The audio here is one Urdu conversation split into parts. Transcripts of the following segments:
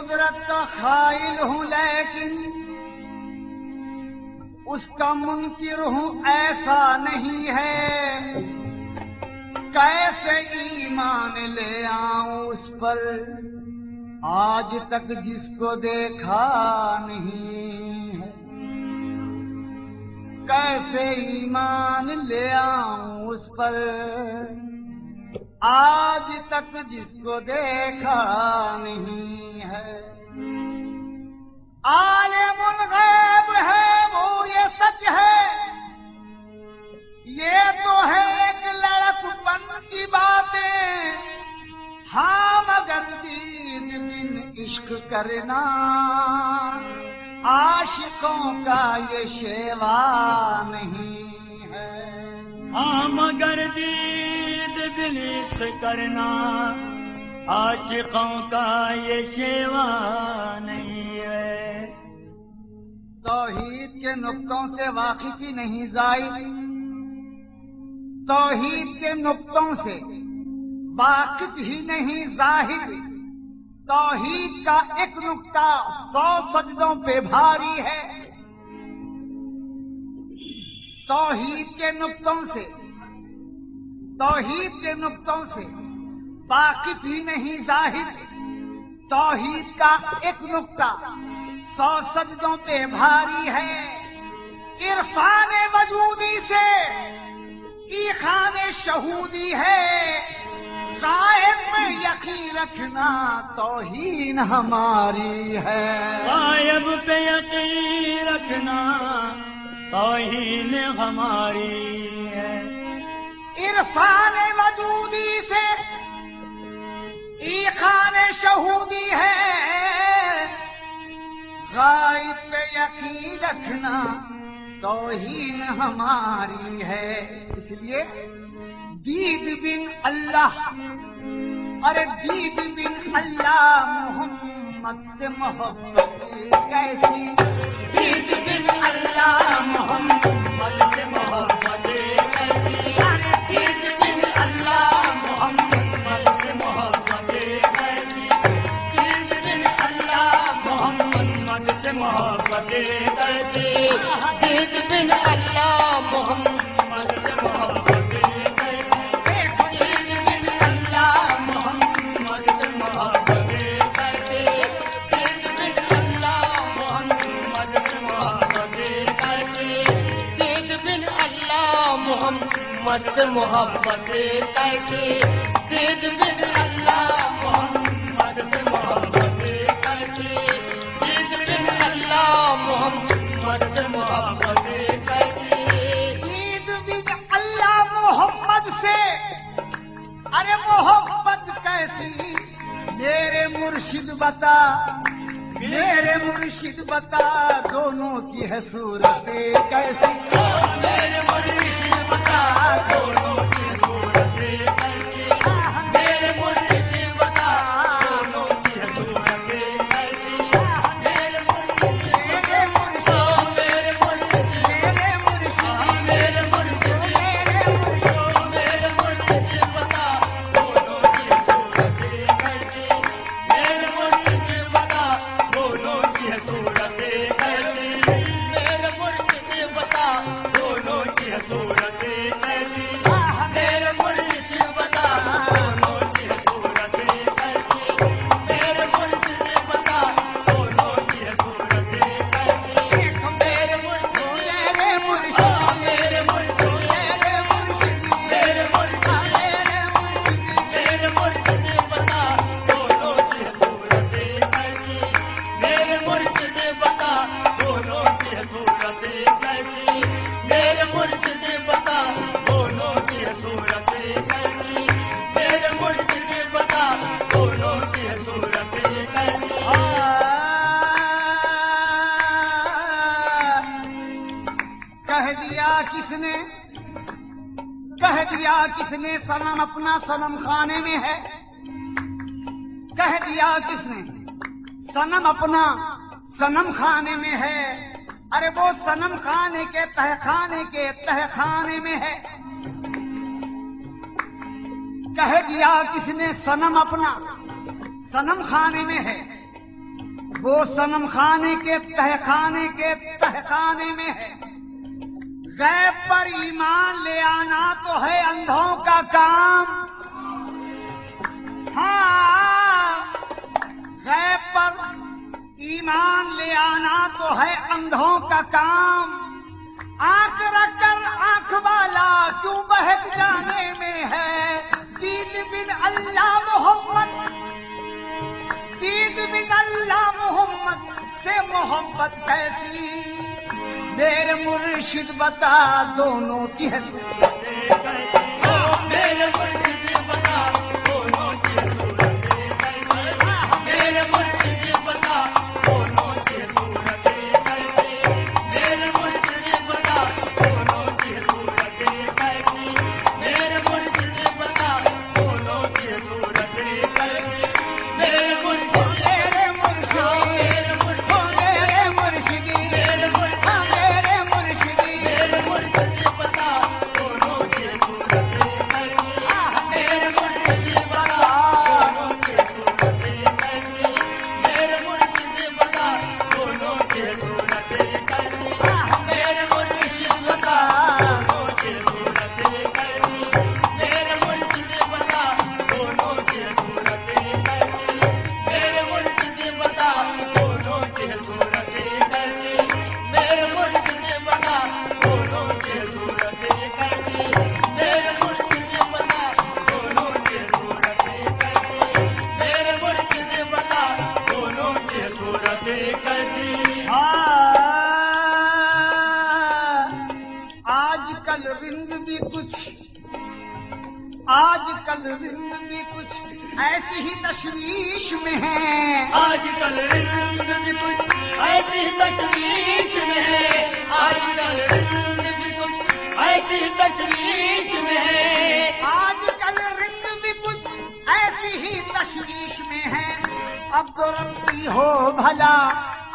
قدرت کا خائل ہوں لیکن اس کا منکر ہوں ایسا نہیں ہے. کیسے ایمان لے آؤں اس پر آج تک جس کو دیکھا نہیں ہے. کیسے ایمان لے آؤں اس پر آج تک جس کو دیکھا نہیں ہے. عالم الغیب ہے وہ یہ سچ ہے، یہ تو ہے ایک لڑک پن کی باتیں. ہاں مگر دید بن عشق کرنا عاشقوں کا یہ شیوا نہیں ہے. ہاں مگر دید بن عشق کرنا عاشقوں کا یہ شیوا نہیں ہے. توحید کے نقطوں سے واقف ہی نہیں زائد، توحید کے نقطوں سے واقف ہی نہیں زاہد. توحید کا ایک نقطہ 100 سجدوں پہ بھاری ہے. توحید کے نقطوں سے واقف ہی نہیں زاہد. توحید کا ایک نقطہ 100 سجدوں پہ بھاری ہے. عرفان وجودی سے ایخان شہودی ہے. غائب میں یقین رکھنا توہین ہماری ہے. غائب پہ یقین رکھنا توہین ہماری ہے. عرفان وجودی سے ایخان شہودی ہے. غائب پہ یقین رکھنا توہین ہماری ہے. اس لیے دید بن اللہ، ارے دید بن اللہ محمد سے محبت کیسی. دید بن اللہ محمد سے محبت کیسی. ارے دید بن اللہ محمد سے محبت کیسی. دید بن اللہ محمد سے محبت کیسی. دید بن اللہ محمد سے محبت محمد سے محبت کیسی. دید بن اللہ محمد سے محبت کیسی. دید بن اللہ محمد سے محبت کیسی. دید بن اللہ محمد سے ارے محبت کیسی. میرے مرشد بتا، میرے مرشد بتا دونوں کی ہے صورت کیسی. میرے مرشد بتا دونوں کی صورت کیسی. میرے مرشد بتا دونوں کی صورت کیسی. میرے مرشد میرے مرشد میرے مرشد میرے مرشد میرے مرشد میرے مرشد بتا دونوں کی صورت کیسی. میرے مرشد بتا دونوں کی صورت کیسی. میرے مرشد بتا دونوں کی صورت کیسی. میرے مرشد بتا دونوں کی صورت کیسی. میرے مرشد بتا دونوں کی صورت کیسی. میرے مرشد میرے مرشد میرے مرشد میرے مرشد میرے مرشد میرے مرشد بتا دونوں کی صورت کیسی. میرے مرشد بتا دونوں کی صورت کیسی. میرے مرشد بتا دونوں کی صورت کیسی. میرے مرشد بتا دونوں کی صورت کیسی. کہہ دیا کس نے، کہہ دیا کس نے صنم اپنا صنم خانے میں ہے. کہہ دیا کس نے صنم اپنا صنم خانے میں ہے. ارے وہ صنم خانے کے تہ خانے میں ہے. کہہ دیا کس نے صنم اپنا صنم خانے میں ہے. وہ صنم خانے کے تہخانے میں ہے. غیب پر ایمان لے آنا تو ہے اندھوں کا کام. ہاں، غیب پر ایمان لے آنا تو ہے اندھوں کا کام. آنکھ رکھ کر آنکھ والا کیوں بہک جانے میں ہے. دید بن اللہ محمد، دید بن اللہ محمد سے محبت کیسی. میرے مرشد بتا دونوں کی حیثیت. میرے مرشد بتا دونوں کی صورت کیسی. میرے مرشد بتا دونوں کی صورت کیسی. میرے مرشد بتا دونوں کی صورت کیسی. میرے مرشد بتا دونوں کی صورت کیسی. میرے مرشد میرے مرشد میرے مرشد میرے مرشد میرے مرشد میرے مرشد میرے مرشد بتا دونوں کی صورت کیسی. میرے مرشد بتا دونوں کی صورت کیسی. میرے مرشد بتا دونوں کی صورت کیسی. میرے مرشد بتا دونوں کی صورت کیسی. میرے مرشد بتا دونوں کی صورت کیسی. میرے مرشد بتا دونوں کی صورت کیسی. میرے مرشد بتا دونوں کی صورت کیسی. میرے مرشد بتا دونوں کی صورت کیسی. میرے مرشد بتا دونوں کی صورت کیسی. آج کل رند بھی کچھ، آج کل رند بھی کچھ ایسی ہی تشویش میں ہے. آج کل رند بھی کچھ ایسی تشویش میں ہے. آج کل رند بھی کچھ ایسی تشویش میں ہے. آج کل رند بھی کچھ ایسی ہی تشویش میں ہے. اب تو رب کی ہو بھلا،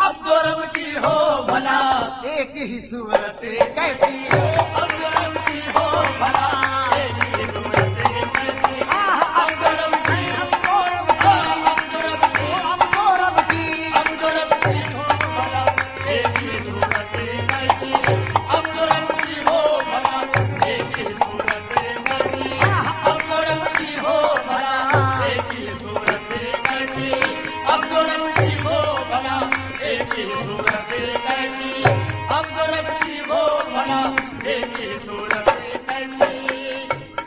اب تو رب کی ہو بھلا، ایک ہی صورت کیسی ہے. اب تو رب کی ہو بھلا، ایک ہی صورت کیسی. اب تو رب کی اب تو رب کی، اب تو رب کی اب تو رب کی، اب تو رب کی ہو بھلا، ایک ہی صورت کیسی. اب تو رب کی ہو بھلا، ایک ہی صورت کیسی. اب تو رب کی ہو بھلا، ایک ہی صورت کیسی. اب تو رب کی ہو بھلا، ایک ہی صورت کیسی. اب تو رب کی ہو بھلا، ایک ہی صورت کیسی.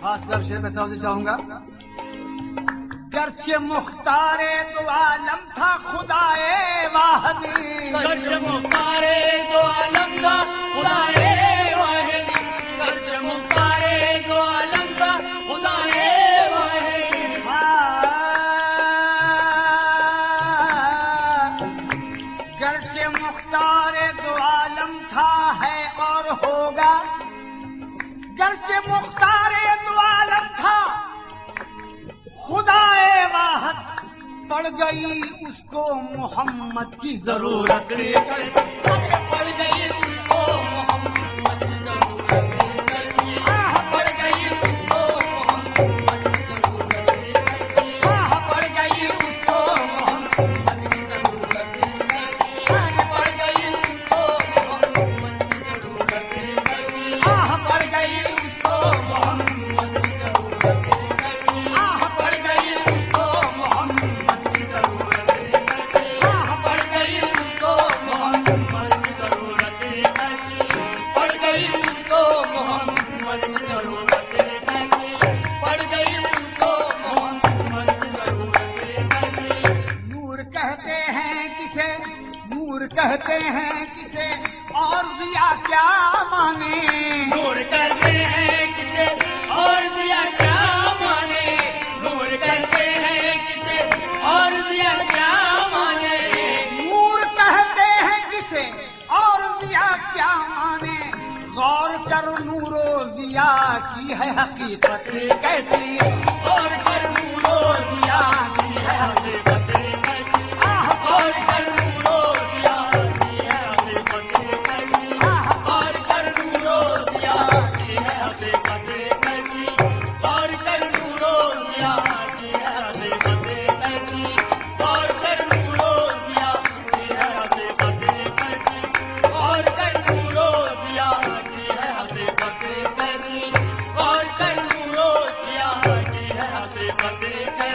خاص کر شعر میں توجہ چاہوں گا. گرچہ مختار دو عالم تھا خدائے واحدی، گرچہ مختار دو عالم کا خدائے واحدی. گرچہ مختار دو عالم کا خدائے واحدی. گرچہ مختار دو عالم تھا ہے اور ہوگا. گرچہ مختار دو عالم تھا خدائے واحد، پڑ گئی اس کو محمد کی ضرورت. پڑ گئی اس کو محمد کی ضرورت کیسی. پڑ گئی اس کو محمد کی ضرورت کیسی. پڑ گئی اس کو محمد کی ضرورت کیسی. پڑ گئی اس کو محمد کی ضرورت کیسی. پڑ گئی اس کو محمد کی ضرورت کیسی. پڑ گئی اس کو محمد کی ضرورت کیسی. پڑ گئی اس کو محمد کی ضرورت کیسی. پڑ گئی اس کو محمد کی ضرورت کیسی. پڑ گئی اس کو محمد کی ضرورت کیسی. نور کہتے ہیں کسے، نور کہتے ہیں کسے، اور ضیا کیا مانے. نور کرتے ہیں کسے اور ضیا کیا مانے. نور کرتے ہیں کسے اور ضیا کیا مانے. نور کہتے ہیں کسے اور ضیا کیا مانے. غور کر نور و ضیا کی ہے حقیقت کیسی. اور کر نور و ضیا کی ہے حقیقت کیسی. اور کر نور و ضیا کی ہے حقیقت کیسی. اور کر نور و ضیا کی ہے حقیقت کیسی. اور کر نور و ضیا کی ہے حقیقت کیسی. اور کر نور و ضیا کی حقیقت کیسی اور کر نورو سیاہ کی ہے حقیقت کیسی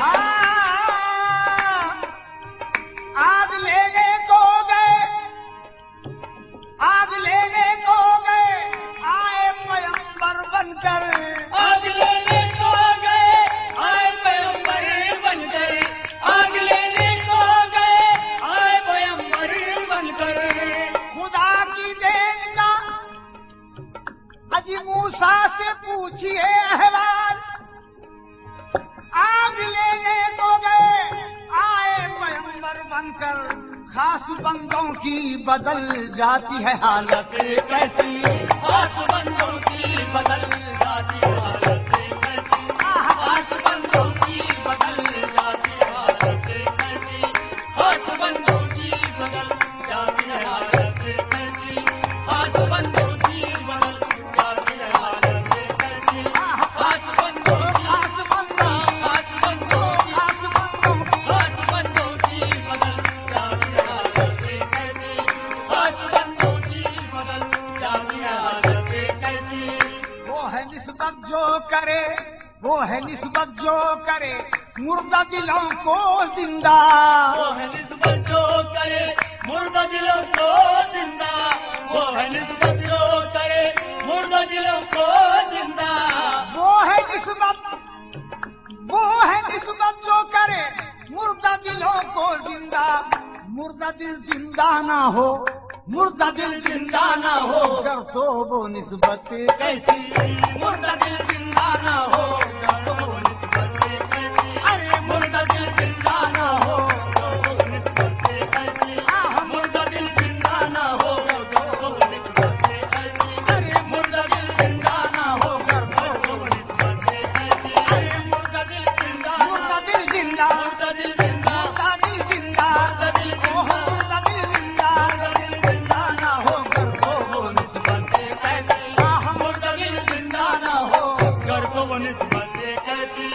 آگ لینے کو گئے آگ لینے کو گئے آئے پیغمبر بن کر آگ لینے کو گئے آئے پیغمبر بن کر آگ لینے کو گئے آئے پیغمبر بن کر خدا کی دین کا اجی موسیٰ سے پوچھئے احوال آگ لینے کو گئے آئے پیغمبر بن کر خاص بندوں کی بدل جاتی ہے حالت کیسی خاص بندوں کی بدل جاتی حالت کیسی خاص بندوں کی بدل جاتی حالت کیسی خاص بندوں کی بدل جاتی حالت کیسی خاص بندوں کی بدل جاتی حالت کیسی خاص بندوں خاص بندوں خاص بندوں خاص بندوں کی خاص بندوں کی بدل جاتی حالت کیسی خاص بندوں کی بدل جاتی حالت کیسی وہ ہے نسبت جو کرے وہ ہے نسبت جو کرے مردہ دلوں کو زندہ وہ ہے نسبت جو کرے مردہ دلوں کو زندہ وہ ہے نسبت جو کرے مردہ دلوں کو زندہ وہ ہے نسبت جو کرے مردہ دلوں کو زندہ مردہ دل زندہ نہ ہو مردہ دل زندہ نہ ہو کر تو وہ نسبت کیسی مردہ دل زندہ نہ ہو تو وہ نسبت کیسی ارے مردہ دل زندہ نہ ہو تو وہ نسبت کیسی مردہ دل زندہ نہ ہو تو وہ نسبت کیسی ارے مردہ دل زندہ نہ ہو کر تو وہ نسبت کیسی ارے مردہ دل زندہ مردہ دل زندہ مردہ دل زندہ مردہ دل زندہ مردہ دل زندہ مردہ دل زندہ مردہ دل زندہ نہ ہو کر تو وہ نسبت کیسی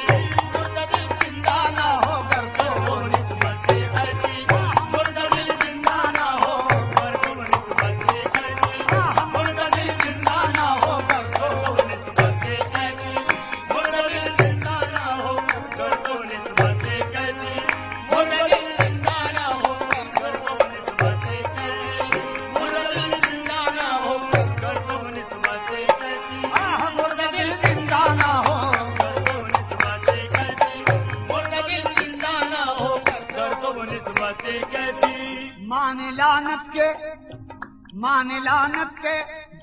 مردہ دل زندہ نہ ہو کر تو وہ نسبت کیسی مردہ دل زندہ نہ ہو کر تو وہ نسبت کیسی مردہ دل زندہ نہ ہو کر تو وہ نسبت کیسی مردہ دل زندہ نہ ہو کر تو وہ نسبت کیسی مردہ دل زندہ نہ ہو کر تو وہ نسبت کیسی مردہ دل زندہ نہ ہو کر تو وہ نسبت کیسی مردہ دل زندہ نہ ہو کر تو وہ نسبت کیسی مردہ دل زندہ نہ ہو کر تو وہ نسبت کیسی مردہ دل زندہ نہ ہو کر تو وہ نسبت کیسی مان لعنت کے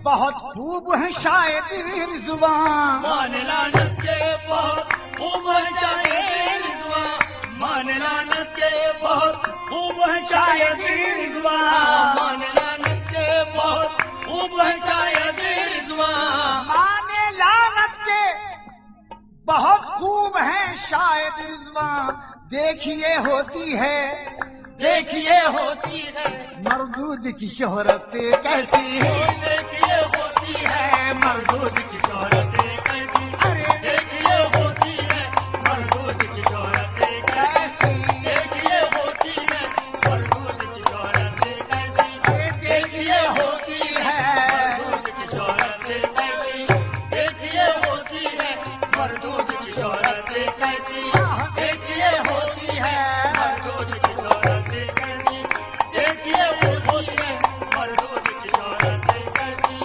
بہت خوب ہیں شاید رضوان مان لعنت کے بہت خوب ہے شاید رضوان مان لعنت کے بہت خوب ہے شاید رضوان مان لعنت کے بہت خوب ہے شاید رضوان مان لعنت کے بہت خوب ہیں شاید رضوان دیکھیے ہوتی ہے مردود کی شہرت کیسی دیکھیے ہوتی ہے مردود کی شہرت کیسی ارے دیکھیے ہوتی ہے مردود کی شہرت کیسی دیکھیے ہوتی ہے مردود کی شہرت کیسی دیکھیے ہوتی ہے مردود کی شہرت کیسی دیکھیے ہوتی ہے مردود کی شہرت کیسی دیکھیے ہوتی ہے مردود کی شہرت کیسی دیکھیے ہوتی ہے مردود کی شہرت کیسی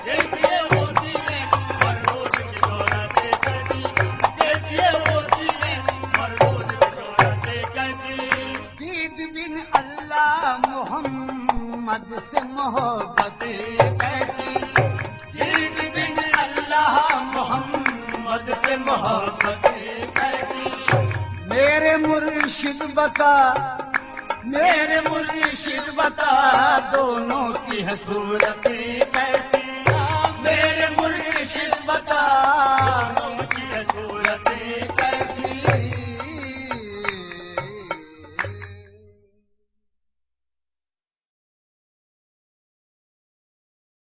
دیکھیے ہوتی ہے مردود کی شہرت کیسی دیکھیے ہوتی ہے مردود کی شہرت کیسی دید بن اللہ محمد سے محبت کیسی دید بن اللہ محمد سے محبت کیسی میرے مرشد بتا دونوں کی ہے صورت کیسی میرے مرشد بتا